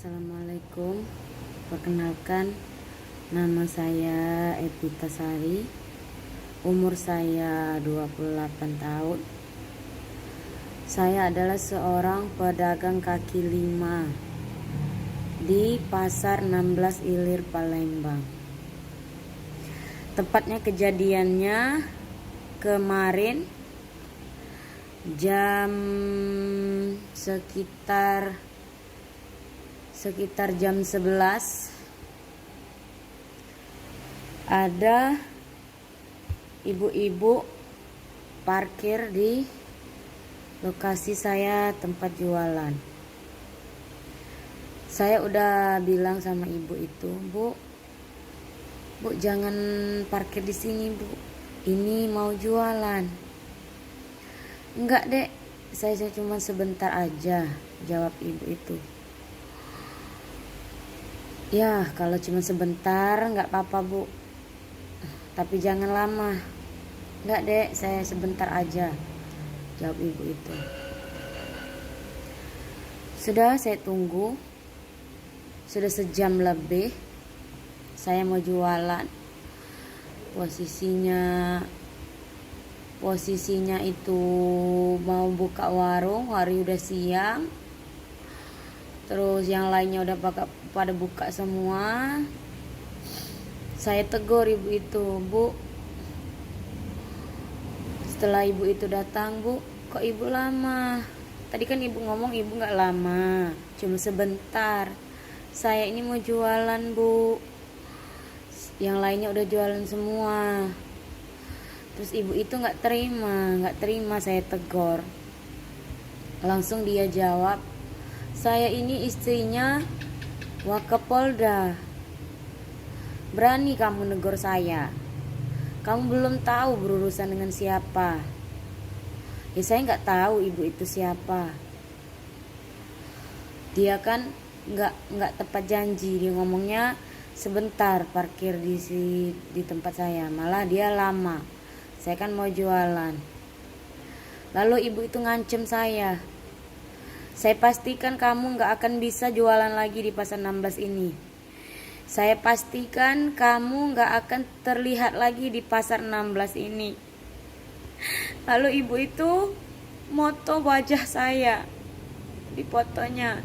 Assalamualaikum. Perkenalkan, nama saya Epita Sari. Umur saya 28 tahun. Saya adalah seorang pedagang kaki lima di Pasar 16 Ilir, Palembang. Tepatnya kejadiannya kemarin jam sekitar jam 11 ada ibu-ibu parkir di lokasi saya tempat jualan. Saya udah bilang sama ibu itu, Bu, jangan parkir di sini, Bu. Ini mau jualan. Enggak, Dek. Saya cuma sebentar aja, jawab ibu itu. Ya, kalau cuma sebentar nggak apa-apa, Bu. Tapi jangan lama. Nggak, Dek, saya sebentar aja, jawab ibu itu. Sudah saya tunggu. Sudah sejam lebih. Saya mau jualan. Posisinya itu mau buka warung, hari udah siang. Terus yang lainnya udah pada buka semua. Saya tegur ibu itu, Bu. Setelah ibu itu datang, Bu, kok ibu lama? Tadi kan ibu ngomong ibu gak lama, cuma sebentar. Saya ini mau jualan, Bu. Yang lainnya udah jualan semua. Terus ibu itu gak terima saya tegur. Langsung dia jawab, saya ini istrinya Wakapolda. Berani kamu negur saya? Kamu belum tahu berurusan dengan siapa. Ya saya nggak tahu ibu itu siapa. Dia kan nggak tepat janji. Dia ngomongnya sebentar parkir di tempat saya. Malah dia lama. Saya kan mau jualan. Lalu ibu itu ngancem saya. Saya pastikan kamu gak akan bisa jualan lagi di Pasar 16 ini. Saya pastikan kamu gak akan terlihat lagi di Pasar 16 ini. Lalu ibu itu moto wajah saya di fotonya.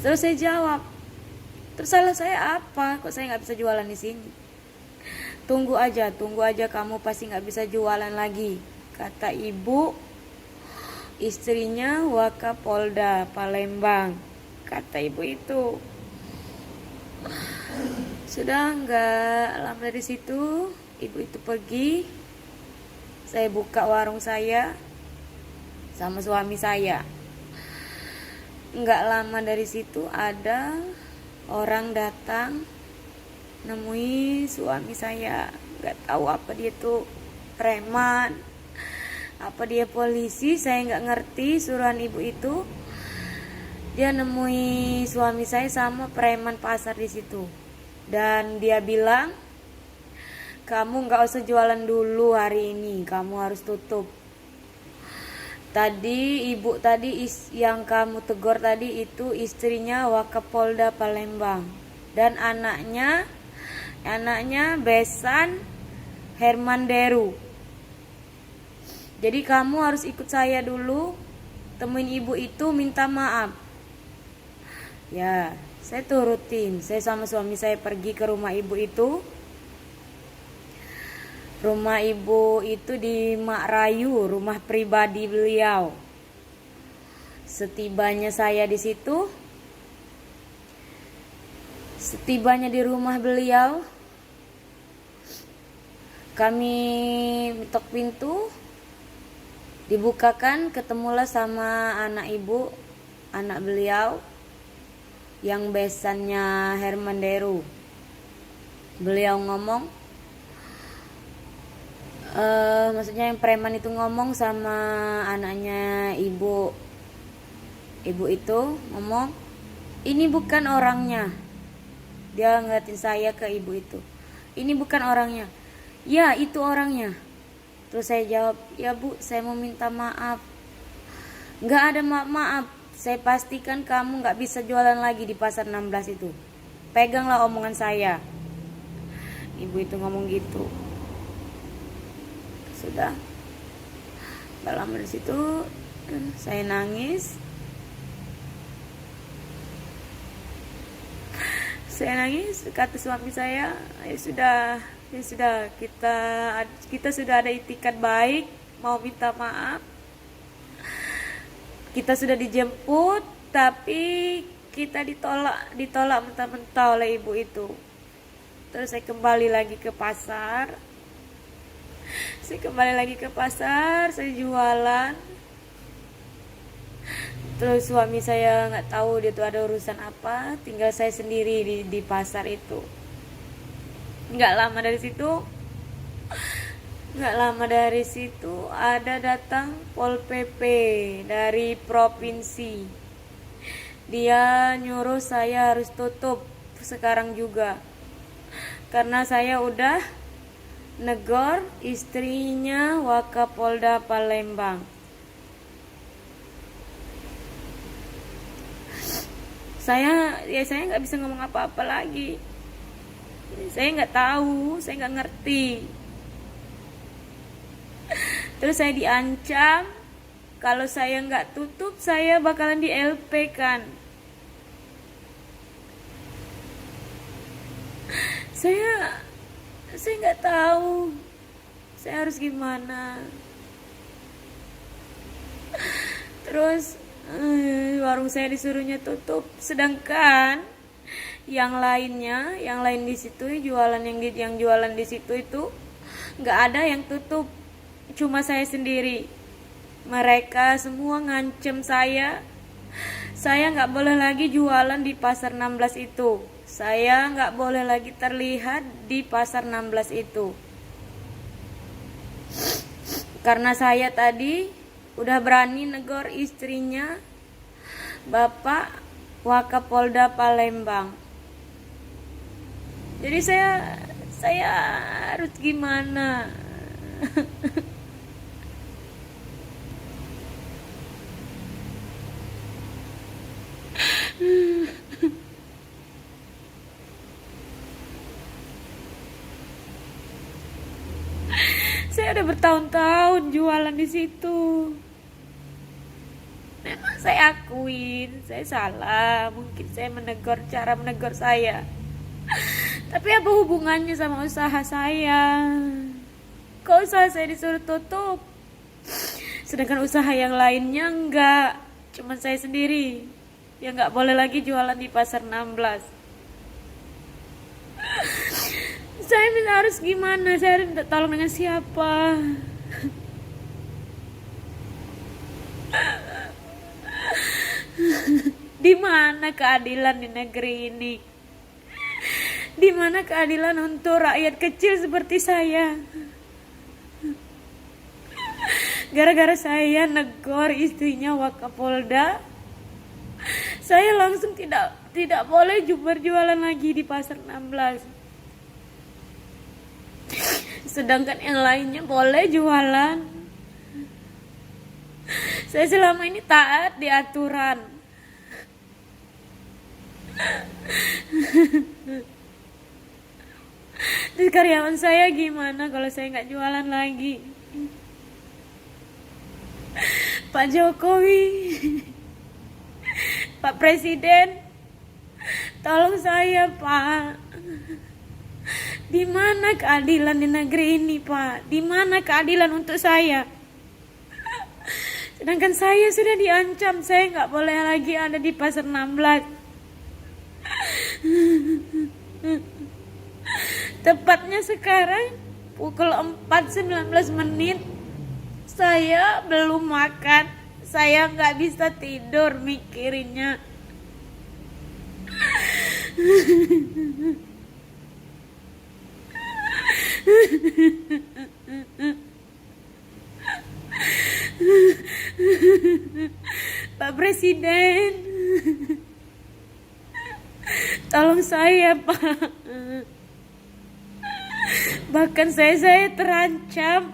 Terus saya jawab, terus salah saya apa? Kok saya gak bisa jualan di sini? Tunggu aja kamu pasti gak bisa jualan lagi, kata ibu istrinya Wakapolda Palembang, kata ibu itu. Sudah nggak lama dari situ ibu itu pergi. Saya buka warung saya sama suami saya. Nggak lama dari situ ada orang datang nemui suami saya. Nggak tahu apa dia tuh preman, apa dia polisi, saya nggak ngerti. Suruhan ibu itu, dia nemui suami saya sama preman pasar di situ, dan dia bilang, kamu nggak usah jualan dulu hari ini, kamu harus tutup. Ibu tadi yang kamu tegur tadi itu istrinya Wakapolda Palembang, dan anaknya besan Herman Deru. Jadi kamu harus ikut saya dulu, temuin ibu itu, minta maaf. Ya, saya turutin. Saya sama suami saya pergi ke rumah ibu itu. Rumah ibu itu di Mak Rayu, rumah pribadi beliau. Setibanya di rumah beliau, kami ketok pintu. Dibukakan, ketemulah sama anak beliau yang besannya Herman Deru. Beliau ngomong, maksudnya yang preman itu ngomong sama anaknya ibu itu ngomong, ini bukan orangnya. Dia ngeliatin saya ke ibu itu, ini bukan orangnya. Ya, itu orangnya. Terus saya jawab, ya Bu, saya mau minta maaf. Nggak ada maaf-maaf, Saya pastikan kamu nggak bisa jualan lagi di pasar 16 itu. Peganglah omongan saya. Ibu itu ngomong gitu. Sudah. Gak lama dari situ saya nangis. Saya nangis, kata suami saya, ya sudah, kita sudah ada itikat baik, mau minta maaf. Kita sudah dijemput, tapi kita ditolak mentah-mentah oleh ibu itu. Terus saya kembali lagi ke pasar. Saya jualan. Terus suami saya nggak tahu dia tuh ada urusan apa, tinggal saya sendiri di pasar itu. Nggak lama dari situ ada datang Pol PP dari provinsi. Dia nyuruh saya harus tutup sekarang juga, karena saya udah negor istrinya Wakapolda Palembang. Saya nggak bisa ngomong apa-apa lagi. Saya nggak tahu, saya nggak ngerti. Terus saya diancam, kalau saya nggak tutup saya bakalan di LP kan. Saya nggak tahu saya harus gimana. Terus warung saya disuruhnya tutup, sedangkan yang lain di situ yang jualan di situ itu nggak ada yang tutup, cuma saya sendiri. Mereka semua ngancem saya nggak boleh lagi jualan di pasar 16 itu, saya nggak boleh lagi terlihat di pasar 16 itu, karena saya tadi udah berani negor istrinya Bapak Wakapolda Palembang. Jadi saya harus gimana? Saya udah bertahun-tahun jualan di situ. Memang saya akuin, saya salah. Mungkin saya cara menegur saya. Tapi apa hubungannya sama usaha saya? Kok usaha saya disuruh tutup? Sedangkan usaha yang lainnya enggak. Cuma saya sendiri yang enggak boleh lagi jualan di pasar 16. Saya harus gimana? Saya harus minta tolong dengan siapa? Di mana keadilan di negeri ini? Di mana keadilan untuk rakyat kecil seperti saya? Gara-gara saya negor istrinya Wakapolda, saya langsung tidak boleh berjualan lagi di pasar 16. Sedangkan yang lainnya boleh jualan. Saya selama ini taat di aturan. Terus karyawan saya gimana kalau saya nggak jualan lagi? Pak Jokowi, Pak Presiden, tolong saya Pak. Di mana keadilan di negeri ini Pak? Di mana keadilan untuk saya? Sedangkan saya sudah diancam, saya nggak boleh lagi ada di pasar 16. Tepatnya sekarang pukul 4.19 menit, saya belum makan, saya nggak bisa tidur mikirinnya. Pak Presiden, tolong saya Pak. Bahkan saya terancam.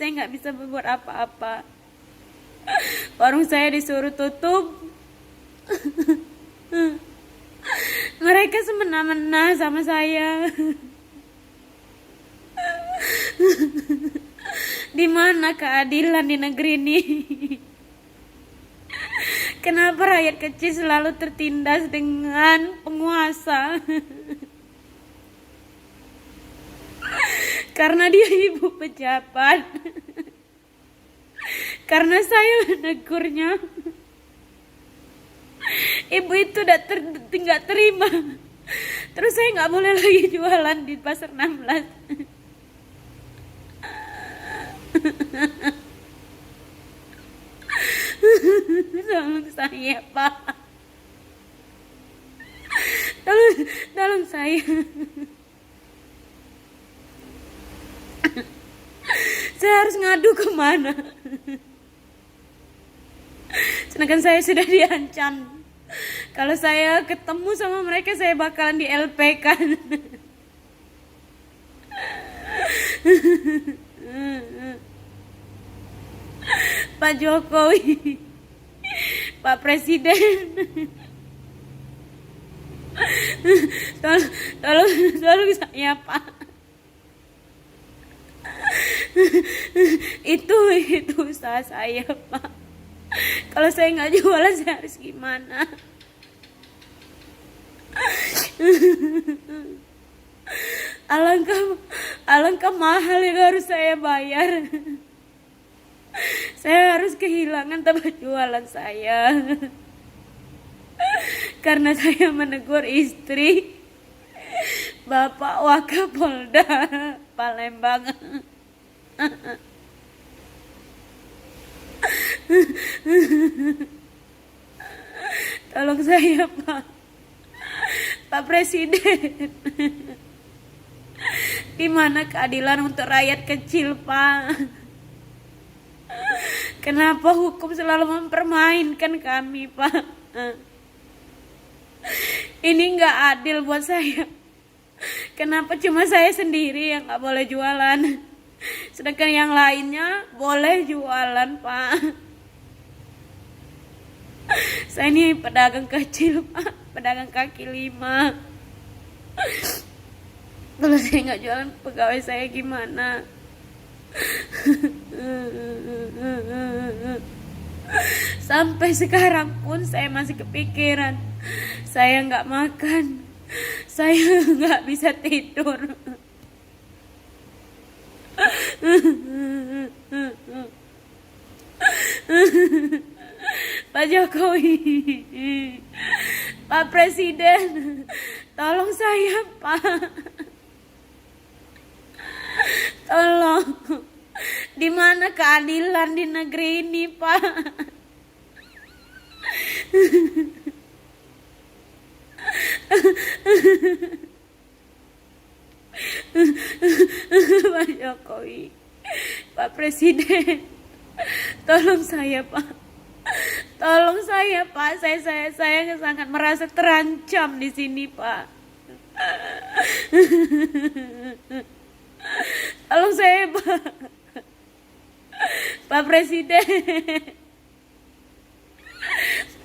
saya nggak bisa berbuat apa-apa. Warung saya disuruh tutup. Mereka semena-mena sama saya. Di mana keadilan di negeri ini? Kenapa rakyat kecil selalu tertindas dengan penguasa? Karena dia ibu pejabat. Karena saya menegurnya. Ibu itu nggak terima. Terus saya nggak boleh lagi jualan di pasar 16. Tolong saya, Pak. Tolong saya. Saya harus ngadu kemana? Sedangkan saya sudah diancam. Kalau saya ketemu sama mereka, saya bakalan di LP kan. Pak Jokowi, Pak Presiden, tolong saya, Pak. Itu usaha saya, Pak. Kalau saya nggak jualan, saya harus gimana? Alangkah mahal yang harus saya bayar. Saya harus kehilangan tempat jualan saya. Karena saya menegur istri Bapak Wakapolda Palembang. Tolong saya, Pak. Pak Presiden. Di mana keadilan untuk rakyat kecil, Pak? Kenapa hukum selalu mempermainkan kami, Pak? Ini nggak adil buat saya. Kenapa cuma saya sendiri yang nggak boleh jualan, sedangkan yang lainnya boleh jualan, Pak? Saya ini pedagang kecil, Pak, pedagang kaki lima. Kalau saya nggak jualan, pegawai saya gimana? Sampai sekarang pun saya masih kepikiran. Saya nggak makan, saya nggak bisa tidur. Pak Jokowi, Pak Presiden, tolong saya, Pak. Tolong. Di mana keadilan di negeri ini, Pak? Pak Jokowi, Pak Presiden, tolong saya, Pak. Tolong saya, Pak. Saya sangat merasa terancam di sini, Pak. Tolong saya, Pak. Pak Presiden,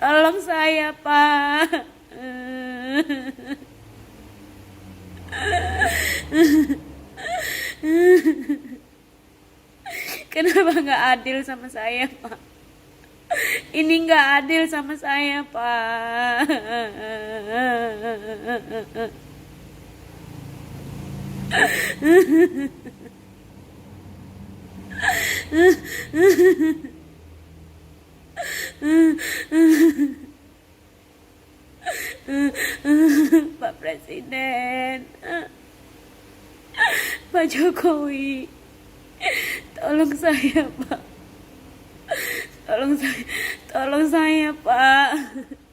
tolong saya, Pak. Kenapa nggak adil sama saya, Pak? Ini nggak adil sama saya, Pak. Pak Presiden, Pak Jokowi, tolong saya, Pak. Tolong saya, Pak.